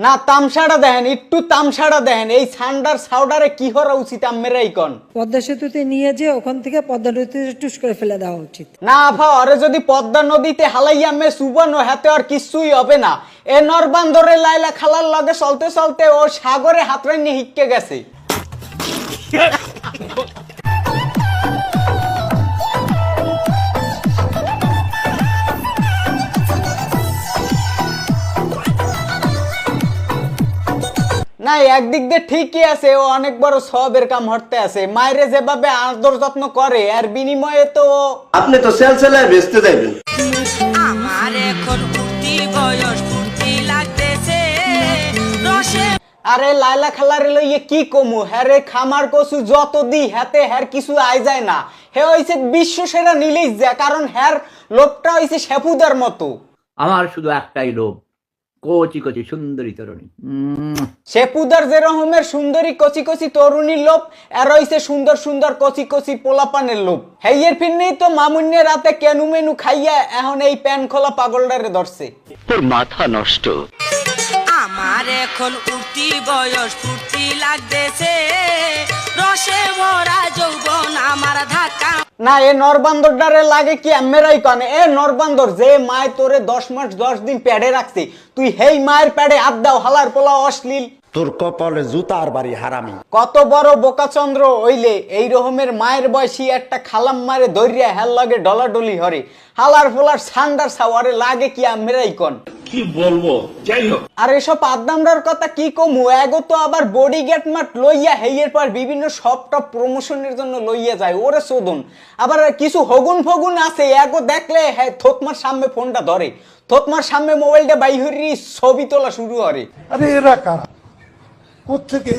না তামসাটা দেখেন, একটু তামসাটা দেখেন, এই সান্ডার সাউডারে কি হওয়া উচিত আমেরাই কন। পদ্মা সেতুতে নিয়ে যে ওখান থেকে পদ্মা নদীতে টুস করে ফেলে দেওয়া উচিত। না আফা, ওরে যদি পদ্মা নদীতে হালাইয়া মে সুবানো হাতে আর কিছুই হবে না। এ নরবান্দরে লাইলা খালার লগে চলতে চলতে ও সাগরে হাতরাই নিয়ে হিক্কে গেছে। না একদিক দিয়ে ঠিকই আছে, ও অনেক বড় সবের কাম হরতে আছে। মায়েরে যেভাবে আদর যত্ন করে আর বিনিময়ে তো আপনি তো সেলসেলায় বেচতে যাইবেন। আমার এখন উঠতি বয়স ফুর্তি লাগতেছে রসে। আরে লাইলা খালারে লইয়ে কি কমু, হ্যারে খামার কচু যত দি হাতে হ্যার কিছু আই যায় না। হে হইছে বিশ্ব সেরা নিলেই যা, কারণ হ্যার লোকটা হইছে শেফুদার মতো। আমার শুধু একটাই লোভ, কচি কচি সুন্দরী তরুণী। শেফুদার যে রকমের সুন্দরী কচি কচি তরুণীর লোভ, আর হইছে সুন্দর সুন্দর কচি কচি পোলাপানের লোভ। হেইয়ের ফিরনেই তো মামুন্যের রাতে কেনু মেনু খাইয়া এখন এই প্যান খোলা পাগলটারে ধরছে। তোর মাথা নষ্ট। আমার এখন উঠতি বয়স ফুর্তি লাগতেছে রসে ভরা যৌবন আমার ধাক্কা। না এ নরবান্দরটারে লাগে কি আমেরাই কনে। এ নরবান্দর, যে মায় তোরে 10 মাস 10 দিন প্যাডে রাখছে, তুই হেই মায়ের প্যাডে হাত দাও, হালার পোলা অশ্লীল। তোর কপালে জুতার বাড়ি হারামি। কত বড় বোকাচন্দ্র হইলে এই রকমের মায়ের বয়সী একটা খালাম মারে দরিয়া হেল লাগে ডলাডলি হরে। হালার পোলার সান্ডার সাওয়ারে লাগে কি আমেরাই কন। কি বলবো, যাই হোক। আর এসব আদামরার কথা কি কমু, এগো তো আবার বডি গেট মাঠ লইয়া হেইয়ের পর বিভিন্ন সব টপ প্রমোশনের জন্য লইয়া যায় ওরে চোদন। আবার কিছু হগুন ফগুন আছে, এগো দেখলে হ্যাঁ থতমার সামনে ফোনটা ধরে, থতমার সামনে মোবাইলটা বাই হরি ছবি তোলা শুরু করে। আরে এরা কারা, কোত্থেকে